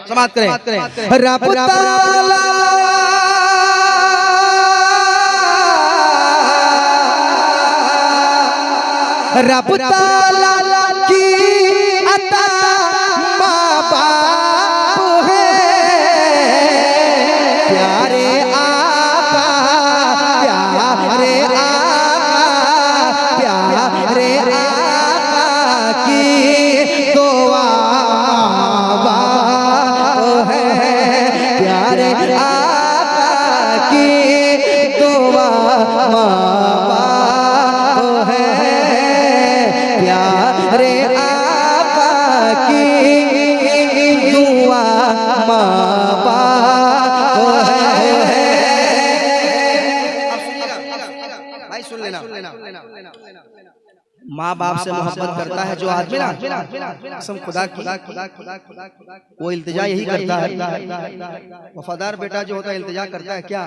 समाप्त करें। रब ताला रब ताला की अता माँ बाप है, प्यारे आका प्यारे आका प्यारे आका की दुआ बाप है, प्यारे आका की दुआ बाप है, प्यारे आका की दुआ माँ बाप है। भाई सुन लेना, माँ बाप से मोहब्बत करता है जो आदमी ना, कसम खुदा की वो इल्तिजा यही करता है। वफादार बेटा जो होता है इल्तिजा करता है क्या,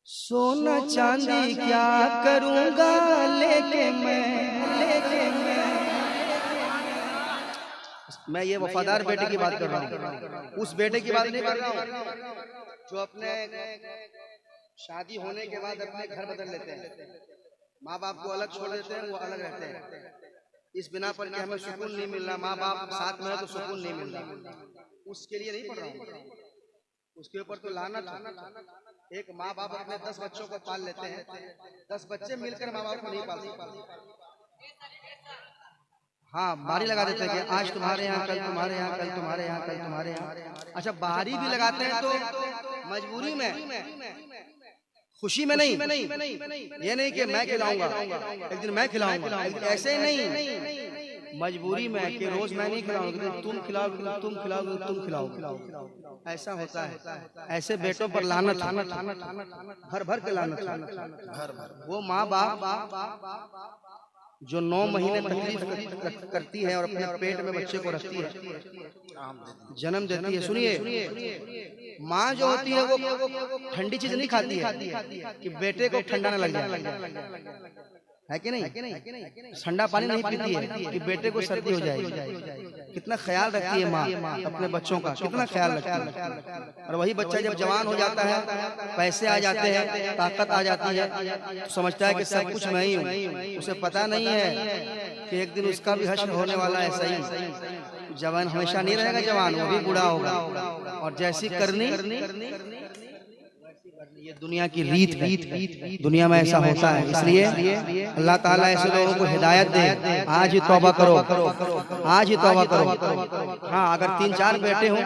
सोना चांदी क्या करूंगा लेके मैं ये वफादार बेटे की बात कर रहा हूँ, उस बेटे की बात नहीं कर रहा हूँ जो अपने शादी होने के बाद अपने घर बदल लेते हैं, माँ बाप को अलग छोड़ देते हैं, वो अलग रहते हैं इस बिना पर कि हमें सुकून नहीं मिल रहा, माँ बाप साथ में है तो सुकून नहीं मिल रहा। उसके लिए नहीं पढ़ रहा हूँ, उसके ऊपर तो लानत। एक माँ बाप अपने 10 बच्चों को पाल लेते हैं, 10 बच्चे मिलकर माँ बाप को नहीं पाल सकते। हाँ, बारी लगा देते हैं कि आज तुम्हारे यहाँ, कल तुम्हारे यहाँ, कल तुम्हारे यहाँ, कल तुम्हारे यहाँ। अच्छा, बारी भी लगाते हैं तो मजबूरी में, खुशी में नहीं। ये नहीं कि मैं खिलाऊंगा एक दिन मैं खिलाऊंगा, ऐसे नहीं, मजबूरी में कि रोज मैं नहीं खिलाऊंगा, तुम खिलाओ तुम खिलाओ तुम खिलाओ, ऐसा होता है। ऐसे बेटों पर लानत, भर भर के लानत। वो माँ बाप जो 9 महीने तकलीफ करती है और अपने पेट में बच्चे को रखती है, जन्म देती है। सुनिए, माँ जो होती है वो ठंडी चीज नहीं खाती है कि बेटे को ठंडा न लग जाए, है कि नहीं? ठंडा पानी नहीं पीती है कि बेटे को सर्दी हो जाएगी। कितना ख्याल रखती है माँ अपने बच्चों का, कितना ख्याल रखती है। और वही बच्चा जब जवान हो जाता है, पैसे आ जाते हैं, ताकत आ जाती है, तो समझता है कि सब कुछ मैं ही हूँ। उसे पता नहीं है कि एक दिन उसका भी हश्र होने वाला है। सही, जवान हमेशा नहीं रहेगा, जवान वो भी बूढ़ा होगा। और जैसी करनी ये दुनिया की रीत है, दुनिया में ऐसा होता है। इसलिए अल्लाह ताला ऐसे लोगों को हिदायत दे, आज ही तौबा करो, आज ही तौबा करो। हाँ, अगर 3-4 बेटे हों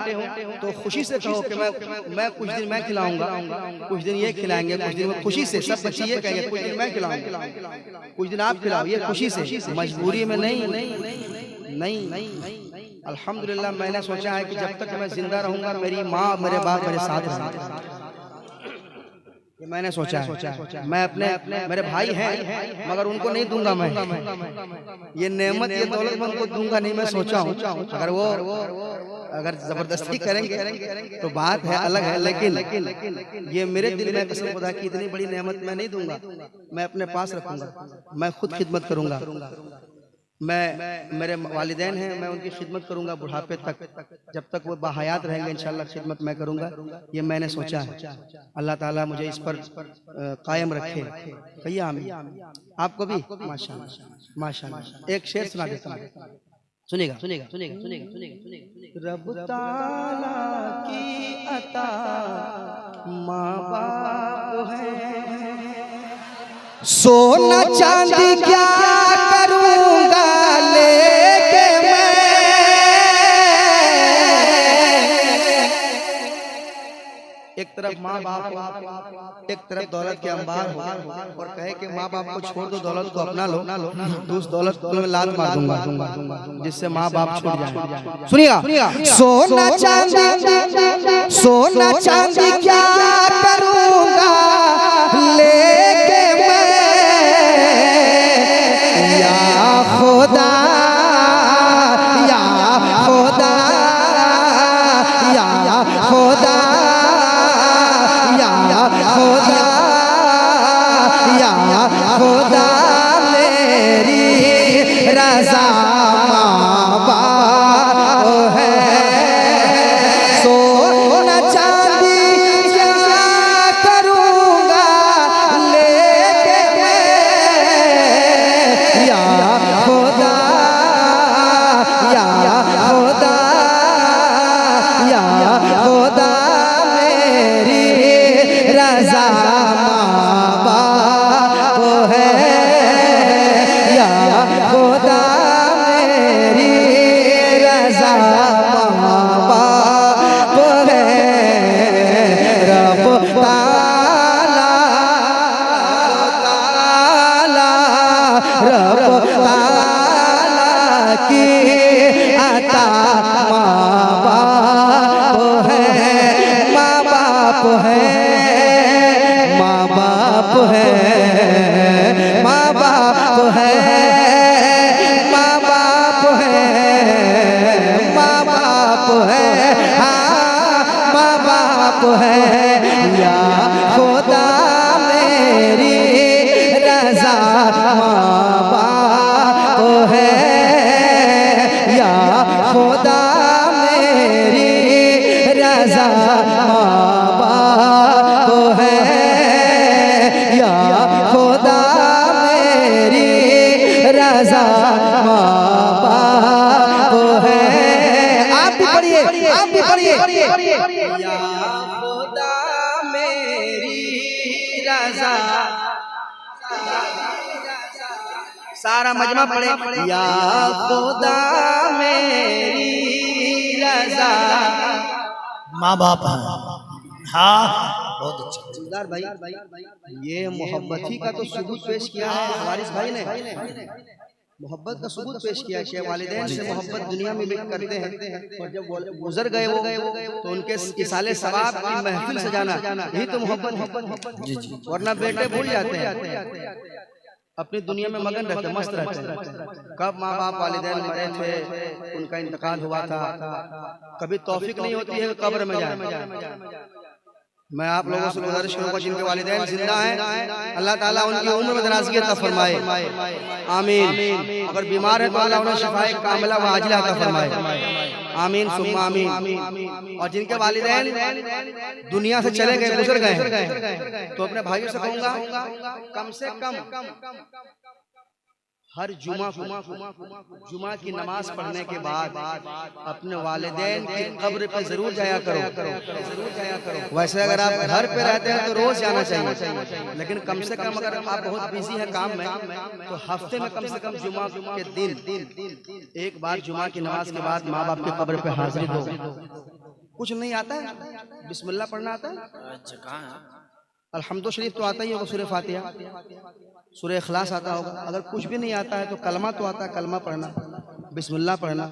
तो खुशी से कहो कि मैं कुछ दिन मैं खिलाऊंगा, कुछ दिन ये खिलाएंगे, कुछ दिन खुशी से। सब बच्चे ये कहेंगे कुछ दिन मैं खिलाऊंगा, कुछ दिन आप खिलाओ, ये खुशी से, मजबूरी में नहीं। अल्हम्दुलिल्लाह, मैंने सोचा है कि जब तक मैं जिंदा रहूंगा मेरी माँ मेरे बाप मेरे साथ रहेंगे। ये मैंने सोचा है। मैं अपने मेरे भाई हैं मगर उनको नहीं दूंगा मैं, ये नेमत ये दौलत मैं उनको दूंगा नहीं। मैं सोचा हूँ अगर जबरदस्ती करेंगे तो बात है अलग है, लेकिन ये मेरे दिल में कसम खुदा की इतनी बड़ी नेमत मैं नहीं दूंगा। मैं अपने पास रखूंगा, मैं खुद खिदमत करूंगा। मैं मेरे वालिदैन हैं, मैं उनकी खिदमत करूंगा बुढ़ापे तक, जब तक वो बाहयात रहेंगे इंशाल्लाह खिदमत मैं करूंगा। ये मैंने सोचा है। अल्लाह ताला मुझे इस पर कायम रखे। कहिए आमीन। आपको भी माशाअल्लाह माशाअल्लाह। एक शेर सुना देता हूँ, सुनिएगा। रब ताला की अता माँ बाप है, सोना चांदी क्या करूंगा लेके मैं, एक तरफ माँ बाप, एक तरफ दौलत के अंबार हो, और कहे कि माँ बाप को छोड़ दो, दौलत को अपना लो, तो उस दौलत को मैं लात मार दूंगा जिससे माँ बाप छूट जाए। सुनिएगा, सोना चांदी क्या करूंगा लेके मैं, या खुदा या खुदा या खुदा या खुदा या खुदा, मेरी रज़ा माँ बाप पढ़िए, आप भी पढ़िए। या खुदा मेरी रज़ा, सारा मजमा पढ़े। या खुदा मेरी रज़ा, माँ बाप हैं। हाँ बहुत अच्छा भाई, ये मोहब्बत ही का तो सबूत पेश किया है वारिस भाई ने, मोहब्बत का सबूत पेश किया है। शेख वालिदैन से मोहब्बत दुनिया में भी करते हैं, और जब गुजर गए वो तो उनके इसाले सवाब की महफिल सजाना यही तो मोहब्बत है। वरना बेटे भूल जाते हैं, अपनी दुनिया में मगन रहते, मस्त रहते हैं। कब माँ बाप वालिदैन मरे थे, उनका इंतकाल हुआ था, कभी तौफीक नहीं होती है कब्र में जाए। मैं आप लोगों से गुजारिश करूंगा जिनके वालिदैन जिंदा हैं, अल्लाह ताला उनकी उम्र में दराज़गी अता फरमाए, आमीन। अगर बीमार है तो अल्लाह उन्हें शिफाए कामिला व आजिला अता फरमाए, आमीन सुम्मा आमीन। और जिनके वालिदैन दुनिया से चले गए, गुजर गए, तो अपने भाइयों से कहूंगा कम से कम हर जुमा की नमाज पढ़ने के बाद अपने वालिदैन की कब्र पे जरूर जाया करो। वैसे अगर आप घर पे रहते हैं तो रोज जाना चाहिए, लेकिन कम से कम अगर आप बहुत बिजी हैं काम में, तो हफ्ते में कम से कम जुमा के दिन एक बार जुमा की नमाज के बाद माँ बाप की कब्र पे हाजिरी दो। कुछ नहीं आता है, बिस्मिल्लाह पढ़ना आता है, अल्हम्दु शरीफ तो आता ही होगा, सूरह फातिहा, सूरह इखलास आता होगा। अगर कुछ भी नहीं आता है तो कलमा तो आता है, कलमा पढ़ना, बिस्मिल्लाह पढ़ना,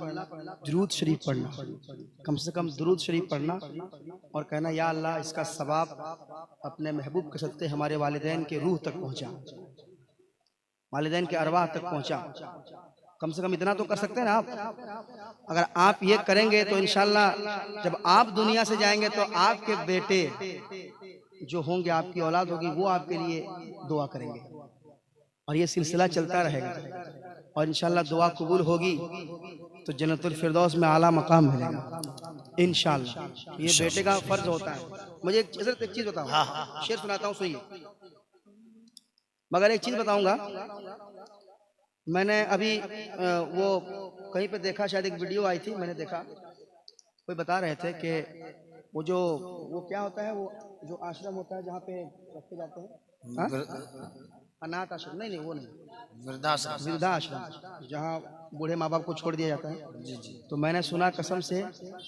दुरूद शरीफ पढ़ना, कम से कम दुरूद शरीफ पढ़ना, और कहना या अल्लाह इसका सवाब अपने महबूब के सत्ते हमारे वालिदैन के रूह तक पहुँचा, वालिदैन के अरवाह तक पहुँचा। कम से कम इतना तो कर सकते हैं ना आप। अगर आप ये करेंगे तो इंशाल्लाह जब आप दुनिया से जाएंगे तो आपके बेटे जो होंगे, आपकी औलाद होगी, वो आपके लिए दुआ करेंगे, और ये सिलसिला चलता रहेगा। और इंशाल्लाह दुआ कबूल होगी तो जन्नतुल फिरदौस में आला मकाम मिलेगा इंशाल्लाह। ये बेटे का फर्ज होता है। मुझे एक चीज बताओ, शेर सुनाता हूँ, सुनिए। मगर एक चीज बताऊंगा, मैंने अभी वो कहीं पे देखा, शायद एक वीडियो आई थी, मैंने देखा कोई बता रहे थे कि वो क्या होता है, वो जो आश्रम होता है जहाँ पे रखे जाते हैं, अनाथ आश्रम, नहीं वो नहीं, वृद्धाश्रम, जहाँ बूढ़े माँ बाप को छोड़ दिया जाता है। तो मैंने सुना कसम से,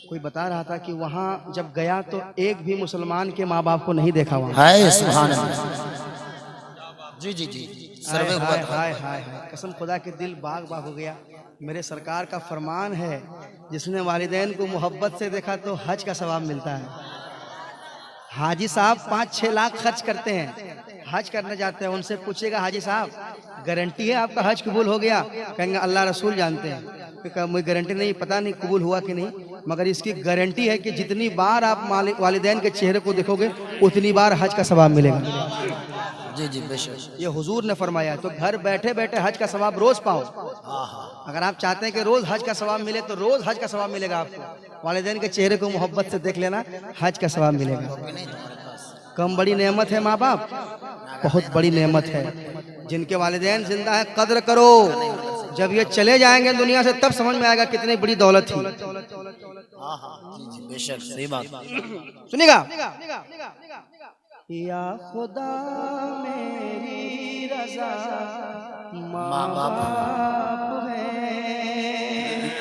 कोई बता रहा था कि वहाँ जब गया तो एक भी मुसलमान के माँ बाप को नहीं देखा वहाँ। हाय कसम खुदा के दिल बाग बाग हो गया। मेरे सरकार का फरमान है, जिसने वालिदैन को मोहब्बत से देखा तो हज का सवाब मिलता है। हाजी साहब 5-6 लाख खर्च करते हैं, हज करने जाते हैं, उनसे पूछेगा हाजी साहब गारंटी है आपका हज कबूल हो गया? कहेंगे अल्लाह रसूल जानते हैं। मुझे गारंटी नहीं, पता नहीं कबूल हुआ कि नहीं, मगर इसकी गारंटी है कि जितनी बार आप वालिदैन के चेहरे को देखोगे उतनी बार हज का सवाब मिलेगा। जी बेशक, ये हुजूर ने फरमाया। तो घर बैठे बैठे हज का सवाब रोज पाओ। अगर आप चाहते हैं कि रोज हज का सवाब मिले तो रोज हज का सवाब मिलेगा आपको। वालिदैन के चेहरे को मोहब्बत से देख लेना, हज का सवाब मिलेगा। कम बड़ी नेमत है माँ बाप, बहुत बड़ी नेमत है। जिनके वालिदैन जिंदा है कद्र करो, जब ये चले जाएंगे दुनिया से तब समझ में आएगा कितनी बड़ी दौलत थी। बेशक सही बात। सुनिएगा, या खुदा मेरी रज़ा माँ बाप है।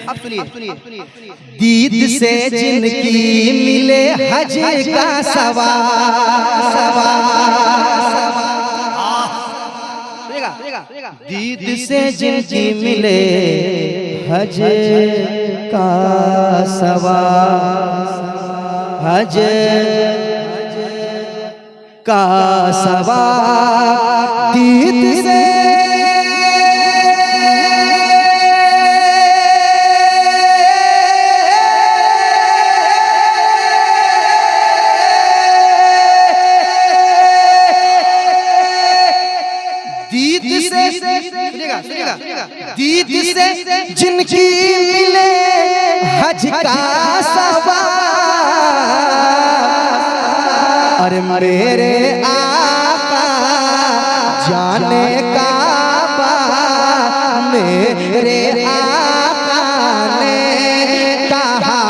अब सुनिए, दीद से जिनकी मिले हज का सवाब, दीद से जिनकी मिले हज का सवाब, हज का सवाब दीद से दीद से जिनकी मिले हज का सवाब, अरे मेरे आका जाने काबा, मेरे आका ने कहा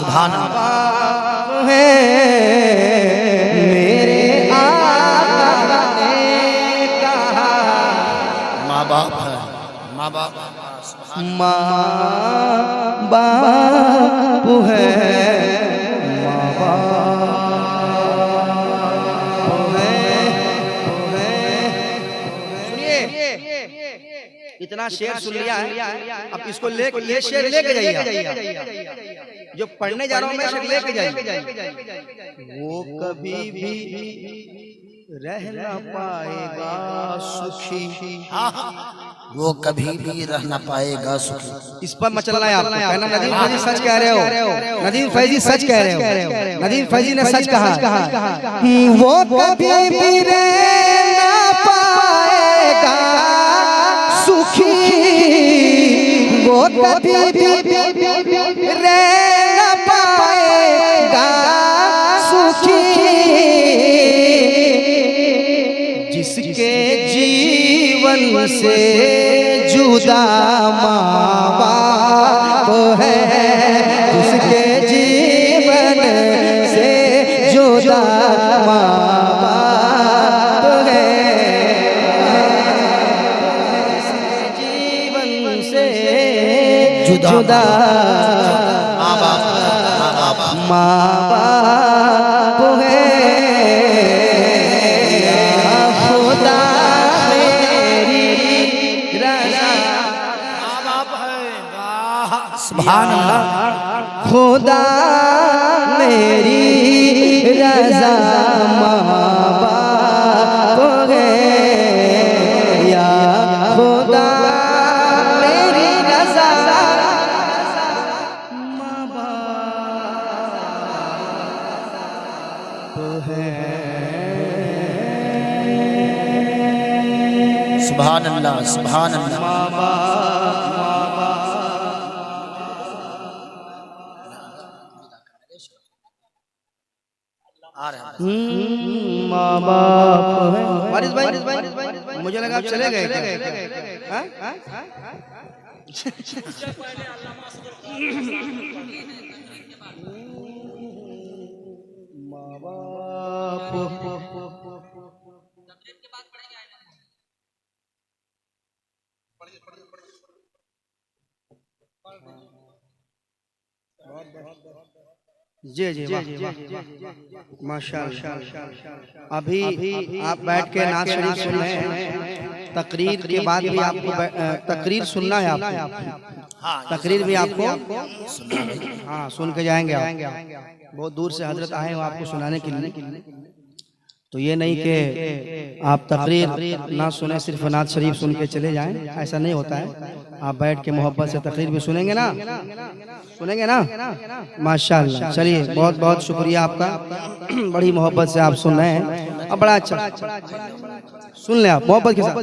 सुभान बाप है मेरे आका ने कहा। माँ बाप है, माँ बाप माँ बाप है, माँ बाप है। सुनिए, इतना शेर सुन लिया है, अब इसको ये शेर लेके जाइए, जो पढ़ने जा रहा हूं मैं, शेर लेके जाइए। वो कभी भी रह ना पाएगा सुखी, वो कभी भी रह ना पाएगा सुखी। इस पर मचलना है आपको, कहना नदीम फैजी सच कह रहे हो, नदीम फैजी सच कह रहे हो, नदीम फैजी ने सच कहा। वो कभी भी रह ना पाएगा सुखी, वो कभी भी रह ना पाएगा सुखी, जिसके जीवन से जुदा माँ बाप है, जिसके जीवन से जुदा माँ बाप है, जिसके जीवन से जुदा माँ बाप माँ बाप है। सुभान अल्लाह। खुदा मेरी रज़ा माँ बाप है, या खुदा मेरी रज़ा माँ बाप है। सुभान अल्लाह, सुभान अल्लाह। माँ बाप है। वारिस भाई, मुझे लगा आप चले गए क्या? माँ बाप जी जी माशाअल्लाह। अभी आप बैठ के नाज़ शरीफ सुन रहे हैं, तकरीर के बाद भी आपको तकरीर सुनना है आपको, तकरीर भी आपको हाँ सुन के जाएंगे आप। बहुत दूर से हजरत आए हो आपको सुनाने के लिए, तो ये नहीं कि आप तकरीर ना सुने, सिर्फ नाज़ शरीफ सुन के चले जाएं, ऐसा नहीं होता है। आप बैठ के मोहब्बत से तकरीर भी सुनेंगे ना, सुनेंगे ना माशाअल्लाह। चलिए बहुत बहुत शुक्रिया आपका, बड़ी मोहब्बत से आप सुन रहे हैं, अब बड़ा अच्छा सुन लें आप मोहब्बत के साथ।